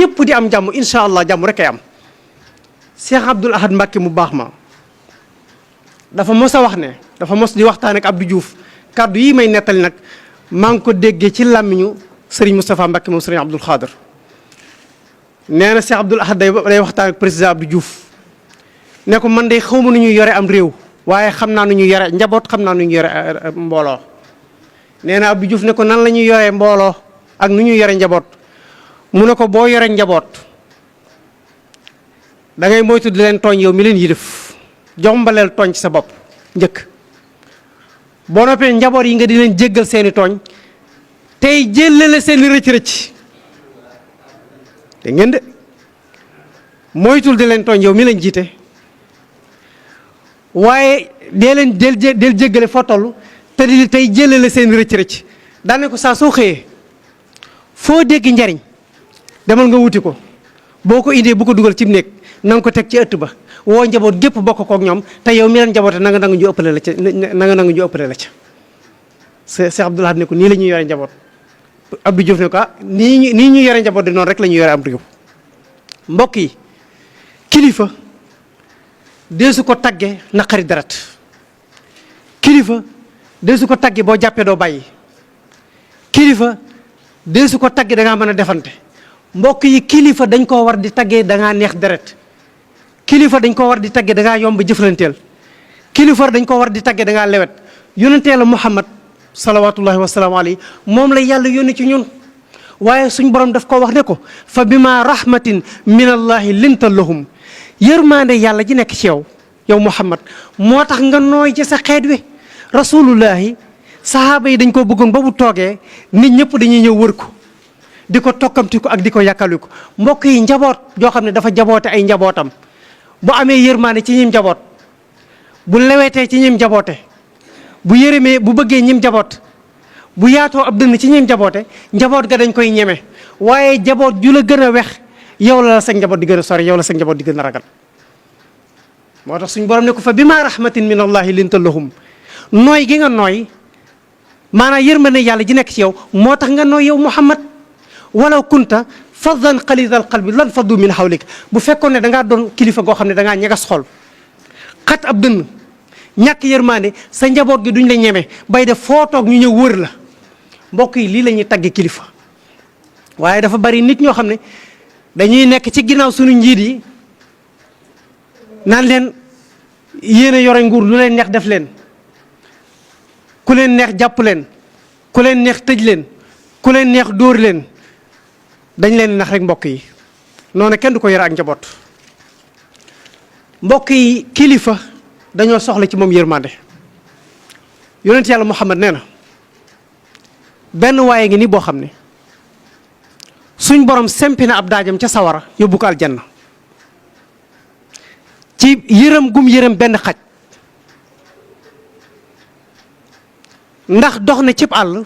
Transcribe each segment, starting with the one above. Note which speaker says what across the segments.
Speaker 1: ñëpp di am jàmm incha allah jàmm rek ay am. Cheikh Abdoul Ahad Mbacké mu baax ma dafa mos a wax ne dafa mos di waxtaan ak Abdou Diouf kàddu yi may nettali nag maa ngi ko déggee ci làmmiñu Serigne Moustapha Mbacké moom Serigne Abdoul Khader nee na Cheikh Abdoul Ahad day waxtaan ak président Abdou Diouf ne ko man de xawma nu ñuy yore am réew waaye xam naa nu ñuy yore njaboot xam naa nu ñuy yore mbooloo. nee na Abdou Diouf ne ko nan la ñuy yoree mbooloo ak nu ñuy yore njaboot mu ne ko boo yore njaboot da ngay moytu di leen tooñ yow mi leen yilif jombaleel tooñ ci sa bopp njëkk boo noppee njaboot yi nga di leen jéggal seeni tooñ tey jéllale seeni rëcc-rëcc te ngeen de moytul di leen tooñ yow mi leen jiite waaye del jéggale foo toll te di tey jëlale seen rëcc-rëcc daane ko saa soo xëyee foo dégg njariñ demal nga wuti ko boo ko indee bu ko dugal ci néeg na nga ko teg ci ëtt ba woo njaboot gépp bokk kook ñoom te yow mi leen njaboote na nga nangu ñu ëppale la ca na nga nangu ñu ëppale la ca Cheikh Abdoul Ahad ne ko nii la ñuy yore njaboot Abdou Diouf ne ko nii ñu yore njaboot di noonu rek la ñuy yore am réew mbokk yi kilifa deesu ko tagge naqari deret kilifa deesu ko tagge boo jàppee doo bàyyi kilifa deesu ko tagge da ngaa mën a defante mbokk yi kilifa dañ koo war di taggee da ngaa neex deret kilifa dañ koo war di tagge da ngaa yomb jëflanteel kilifa dañ koo war di tagge da ngaa lewet yonentee la Muhammad salawatullahi wasalaamu alayhi moom la yàlla yónni ci ñun waaye suñ borom daf ko wax ne ko fa bima rahmatin min allahi linta lahum yërmaande yàlla ji nekk ci yow Muhammad moo tax nga nooy ci sa xeet wi rasulullahi sahaaba yi dañ koo bëggoon ba bu toogee nit ñëpp dañuy ñëw wër ko di ko tokkamti ko ak di ko yàkkali ko mbokk yi njaboot joo xam ne dafa jaboote ay njabootam bu amee yërmaande ci ñim njaboot bu lewetee ci ñim njaboote bu yërëmee bu bëggee ñim njaboot bu yaatoo ab dënn ci ñim njaboote njaboot ga dañ koy ñeme waaye njaboot ju la gën a wex yow la sa njaboot di gën a sori yow la sa njaboot di gën a ragal moo tax suñu borom ne ko fa bima rahmatin min allahi linta lahum nooy gi nga nooy maanaam yërmande yàlla ji nekk ci yow moo tax nga nooy yow Muhammad walaw kunta faddan qalidal qalbi lan faddu min hawlik bu fekkoon ne da ngaa doon kilifa goo xam ne da ngaa ñegas xol xat ab dënn ñàkk yërmande sa njaboot gi duñ la ñeme bay def foo toog ñu ñëw wër la mbokk yi lii la ñuy tagge kilifa waaye dafa bari nit ñoo xam ne dañuy nekk ci ginnaaw suñu njiit yi naan leen yéen a yore nguur lu leen neex def leen ku leen neex jàpp leen ku leen neex tëj leen ku leen neex dóor leen dañ leen nax rek mbokk yi noonu kenn du ko yore ak njaboot mbokk yi kilifa dañoo soxla ci moom yërmande yonent yàlla Muhammad nee na benn waaye ngi ni boo xam ne suñ borom sempi na ab daajam ca sawara yóbbu ko aljanna ci yërëm gum yërëm benn xaj ndax dox na cib àll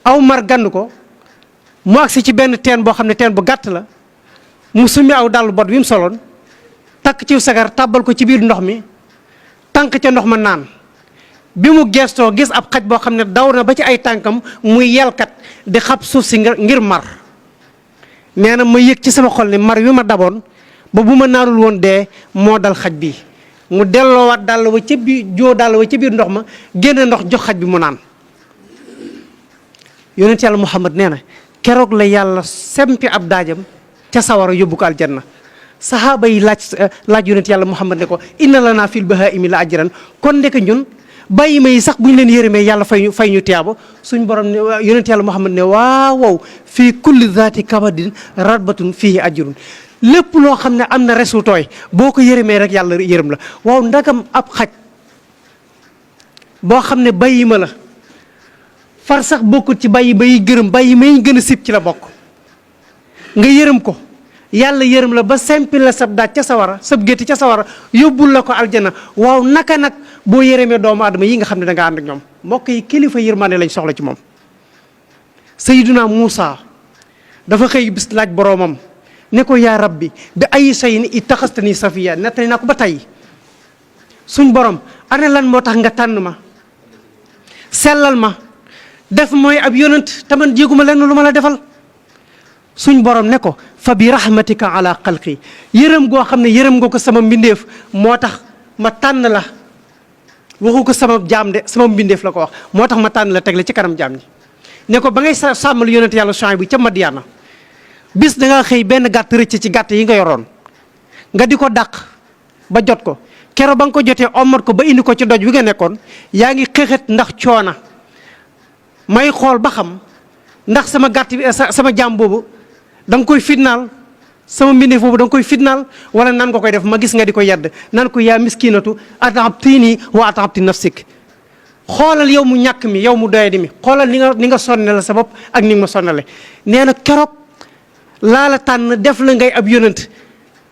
Speaker 1: aw mar gann ko mu agsi ci benn teen boo xam ne teen bu gàtt la mu summi aw dàll bot wi mu soloon takk ci sagar tàbbal ko ci biir ndox mi tànk ca ndox ma naan bi mu gestoo gis ab xaj boo xam ne daw na ba ci ay tànkam muy yelkat di xab suuf si ngir mar nee na ma yëg ci sama xol ne mar wi ma daboon ba bu ma naanul woon dee moo dal xaj bi mu delloowaat dàll wa ca biir dàll wa ca biir ndox ma génn ndox jox xaj bi mu naan yonent yàlla Muhammad nee na keroog la yàlla sempi ab daajam ca sawara yóbbu ko aljanna sahaaba yi laaj yonent yàlla Muhammad ne ko inna lana fil bahaimi la ajran kon ndeke ñun bàyyi ma yi sax bu ñu leen yërëmee yàlla fay ñu tiyaabo suñ borom ne yonent yàlla Muhammad ne waaw wow fii kulli zaati kabadin ratbatun fihi ajrun lépp loo xam ne am na resu tooy boo ko yërëmee rek yàlla yërëm la waaw ndagam ab xaj boo xam ne bàyyi ma la far sax bokkut ci bàyyi ba yi gërëm bàyyi ma yi gën a sib ci la bokk nga yërëm ko yàlla yërëm la ba sempil la sab daaj ca sawara sab gétti ca sawara yóbbul la ko aljana waaw naka nag boo yërëmee doomu aadama yi nga xam ne da nga ànd ak ñoom mbokk yi kilifa yërmande lañ soxla ci moom Sayyiduna Muusa dafa xëy bis laaj boroomam ne ko yaa rabbi bi ay shay'in ittaxastani safiya nettali naa ko ba tey suñ borom ana lan moo tax nga tànn ma sellal ma def mooy ab yonent te man jéeguma lenn lu ma la defal suñ borom ne ko fa bi rahmatika ala xalqi yërëm goo xam ne yërëm nga ko sama mbindeef moo tax ma tànn la waxu ko sama jaam de sama mbindeef la ko wax moo tax ma tànn la teg la ci kanam jaam ñi ne ko ba ngay sàmmal yonent yàlla Shuayb bi ca Madiyaana bis da nga xëy benn gàtt rëcc ci gàtt yi nga yoroon nga di ko dàq ba jot ko keroog ba nga ko jotee omat ko ba indi ko ci doj wi nga nekkoon yaa ngi xëxët ndax coona may xool ba xam ndax sama gàtt bi sama jaam boobu da nga koy fitnaal sama mbindeef boobu da nga koy fitnaal wala nan nga koy def ma gis nga di ko yedd nan ko yaa miskinatu atabtini wa atabti nafsik xoolal yow mu ñàkk mi yow mu doyadi mi xoolal ni nga sonnale sa bopp ak ni nga ma sonnale nee na keroog laa la tànn def la ngay ab yonent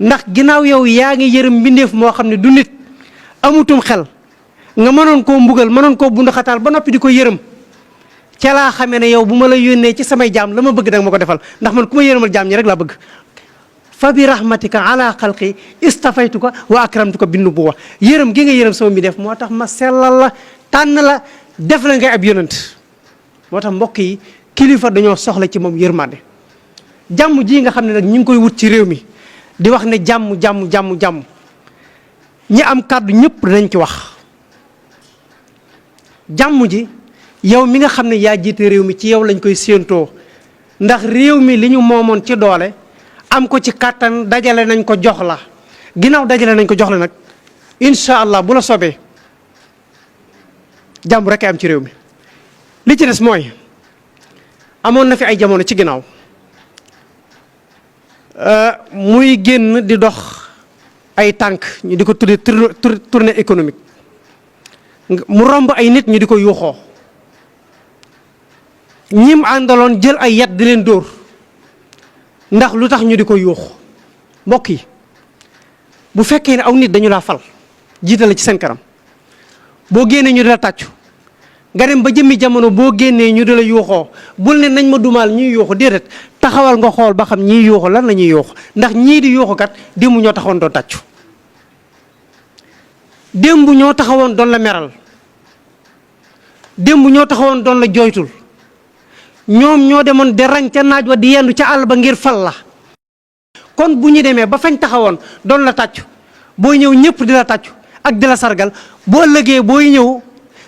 Speaker 1: ndax ginnaaw yow yaa ngi yërëm mbindeef moo xam ne du nit amutum xel nga mënoon koo mbugal mënoon koo bundaxataal ba noppi di ko yërëm ca laa xamee ne yow bu ma la yónnee ci samay jaam la ma bëgg danga ma ko defal ndax man ku ma yërëmal jaam ñi rek laa bëgg fa bi rahmatika ala xalqi istafaytuka wa akramtuka bin nubuwa yërëm gi nga yërëm sama mbindeef moo tax ma sellal la tànn la def la ngay ab yonent moo tax mbokk yi kilifa dañoo soxla ci moom yërmande jàmm ji nga xam ne nag ñu ngi koy wut ci réew mi di wax ne jàmm ñi am kàddu ñëpp dañ ci wax jàmm ji yow mi nga xam ne yaa jiite réew mi ci yow lañ koy séentoo ndax réew mi li ñu moomoon ci doole am ko ci kàttan dajale nañ ko jox la ginnaaw dajale nañ ko jox la nag incha allah bu la sobee jàmm rek am ci réew mi li ci des mooy amoon na fi ay jamono ci ginnaaw muy génn di dox ay tànk ñu di ko tuddee tournée économique mu romb ay nit ñu di ko yuuxoo ñim àndaloon jël ay yat di leen dóor ndax lu tax ñu di ko yuuxu mbokk yi bu fekkee ne aw nit dañu laa fal jiitale ci seen kanam boo génnee ñu di la tàccu nga dem ba jëmmi jamono boo génnee ñu di la yuuxoo bul ne nañ ma dumaal ñuy yuuxu déedéet taxawal nga xool ba xam ñiy yuuxu lan la ñuy yuuxu ndax ñii di yuuxu kat démb ñoo taxawoon doon tàccu démb ñoo taxawoon doon la meral démb ñoo taxawoon doon la jooytul ñoom ñoo demoon di rang ca naaj wa di yendu ca àll ba ngir fal la kon bu ñu demee ba fañ taxawoon doon la tàccu booy ñëw ñëpp di la tàccu ak di la sargal boo ëllëgee booy ñëw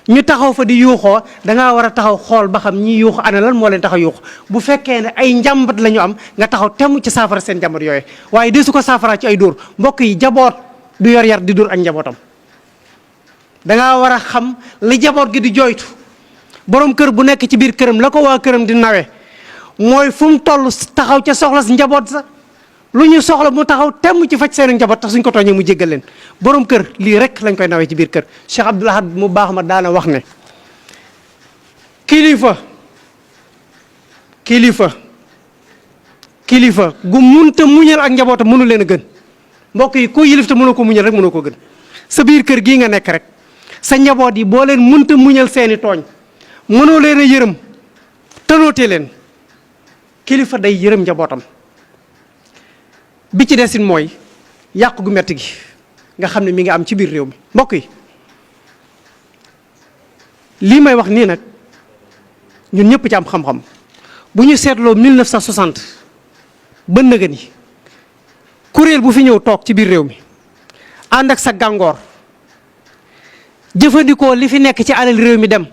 Speaker 1: ñu taxaw fa di yuuxoo dangaa war a taxaw xool ba xam ñi yuuxu ana lan moo leen tax a yuuxu bu fekkee ne ay njàmbat la ñu am nga taxaw temm ci saafara seen njàmbat yooyu waaye de su ko saafara ci ay dóor mbokk yi jaboot du yor yar di dóor ak njabootam dangaa war a xam li jaboot gi di jooytu borom kër bu nekk ci biir këram la ko waa këram di nawe mooy fu mu toll taxaw ca soxla si njaboot sa lu ñu soxla mu taxaw temm ci faj seen njaboot tax suñ ko tooñee mu jéggal leen borom kër lii rek lañ koy nawee ci biir kër Cheikh Abdoul Ahad mu baax ma daana wax ne kilifa gu munta muñal ak njabootam mënu leen a gën mbokk yi ku yilif te mënoo ko muñal rek mënoo ko gën sa biir kër gii nga nekk rek sa njaboot yi boo leen munta muñal seeni tooñ mënoo leen a yërëm tënootee leen kilifa day yërëm njabootam bi ci desin mooy yàq gu metti gi nga xam ne mi ngi am ci biir réew mi mbokk yi lii may wax nii nag ñun ñëpp ci am xam-xam bu ñu seetloo 1960 ba nëgën yi kuréel bu fi ñëw toog ci biir réew mi ànd ak sa gàngoor jëfandikoo li fi nekk ci alal réew mi dem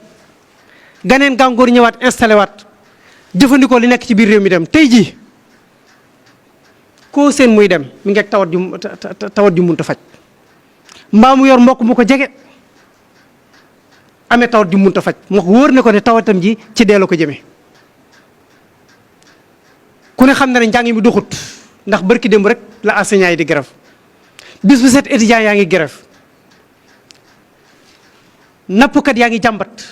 Speaker 1: ganeen gàngoor ñëwaat installé waat jëfandikoo li nekk ci biir réew mi dem tey jii koo seen muy dem mi ngi ak tawat ju munta faj mbaa mu yor mbokk mu ko jege amee tawat ju munta faj mu wóor ne ko ne tawatam ji ci dee la ko jëmee ku ne xam na ne njàng mi doxut ndax barki démb rek la enseignant yi di grève bis bu set étudiant yaa ngi grève nappkat yaa ngi jàmbat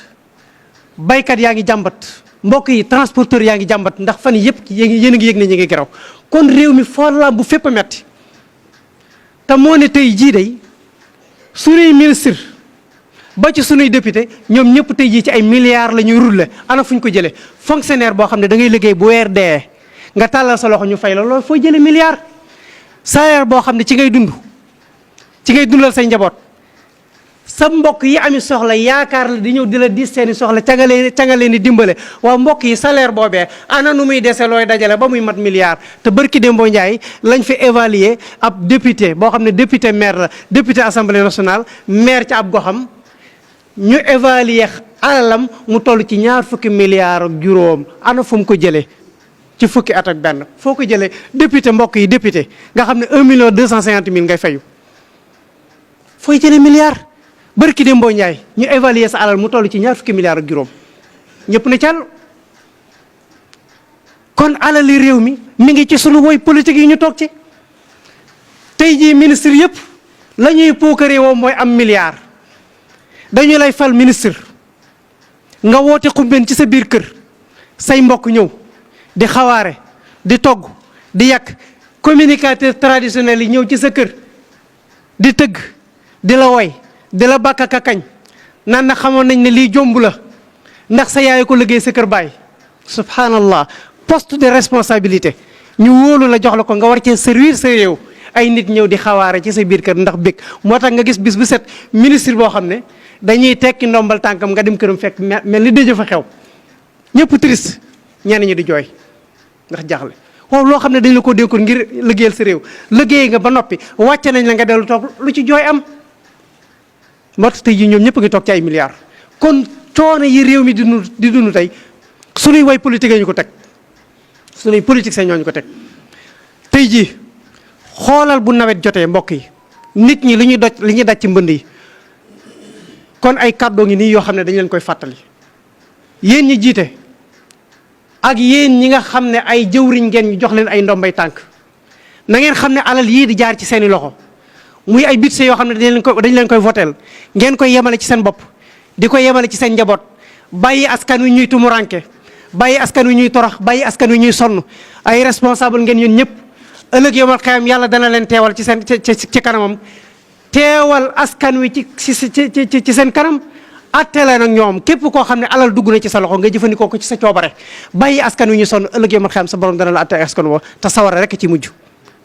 Speaker 1: baykat yaa ngi jàmbat mbokk yi transporteur yaa ngi jàmbat ndax fan yëpp yéen a ngi yëg ne ñu ngi geraw kon réew mi foo la bu fépp a metti te moo ne tey jii day suñuy ministre ba ci suñuy député ñoom ñëpp tey jii ci ay milliards la ñuy rulle ana fu ñu ko jëlee fonctionnaire boo xam ne da ngay liggéey bu weer dee nga tàllal sa loxo ñu fay la loolu foo jëlee milliards salaire boo xam ne ci ngay dund ci ngay dundal say njaboot sa mbokk yi ami soxla yaakaar la di ñëw di la dis seeni soxla ca nga leen di dimbale waaw mbokk yi salaire boobee ana nu muy dese looy dajale ba muy mat milliard te barki Dembo Ndiaye lañ fi évaluer ab député boo xam ne député maire la député assemblée nationale maire ca ab goxam ñu évaluer alalam mu toll ci 20 milliards ak juróom ana fu mu ko jëlee ci fukki at ak benn foo ko jëlee député mbokk yi député nga xam ne 1,250,000 ngay fayu fooy jëlee milliard barki Dembo Ndiaye ñu évaluer sa alal mu toll ci 20 milliards ak juróom ñëpp ne càll kon alali réew mi ngi ci sunu woy politique yi ñu toog ci tey jii ministre yëpp la ñuy puukaree woo mooy am milliard dañu lay fal ministre nga woote xumbeen ci sa biir kër say mbokk ñëw di xawaare di togg di yàq communicateur traditionnel yi ñëw ci sa kër di tëgg di la woy di la bàkk ak kañ naan na xamoon nañ ne lii jomb la ndax sa yaay ko liggéey sa kër baay subhanallah poste de responsabilité ñu wóolu la jox la ko nga war cee servir sa réew ay nit ñëw di xawaare ci sa biir kër ndax bég moo tax nga gis bis bu set ministre boo xam ne dañuy tekki ndombal tànkam nga dem këram fekk mel ni dëjë fa xew ñëpp triste ñenn ñi di jooy ndax jaaxle waaw loo xam ne dañ la ko dénkoon ngir liggéeyal sa réew liggéey nga ba noppi wàcce nañ la nga dellu toog lu ci jooy am moo tax tey jii ñoom ñëpp ngi toog ci ay milliards kon coono yi réew mi di dund tey sunuy way politique ñu ko teg sunuy politique sa ñooñu ko teg tey jii xoolal bu nawet jotee mbokk yi nit ñi li ñuy daj ci mbënd yi kon ay kàddoo ngi nii yoo xam ne dañ leen koy fàttali yéen ñi jiite ak yéen ñi nga xam ne ay jëwriñ ngeen ñu jox leen ay ndombay tànk na ngeen xam ne alal yii di jaar ci seeni loxo muy ay budget yoo xam ne dañ leen koy votel ngeen koy yemale ci seen bopp di ko yemale ci seen njaboot bàyyi askan wi ñuy tumuranke bàyyi askan wi ñuy torox bàyyi askan wi ñuy sonn ay responsable ngeen yéen ñëpp ëllëg yomal xayam yàlla dana leen teewal ci seen ci kanamam teewal askan wi ci seen kanam atte leen ak ñoom képp koo xam ne alal dugg na ci sa loxo nga jëfandikoo ko ci sa coobare bàyyi askan wi ñu sonn ëllëg yomal xayam sa borom dana la atte askan woo te sawara rek ci mujj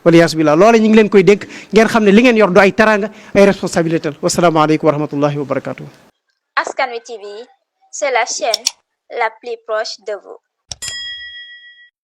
Speaker 1: waliyaasu billah loola ñu ngi leen koy dénk ngeen xam ne li ngeen yor du ay teraanga ay responsabilité la wasalaamaaleykum wa rahmatullahi wa barakatuh.
Speaker 2: Askan Wi TV, c'est la chaîne la plus proche de vous.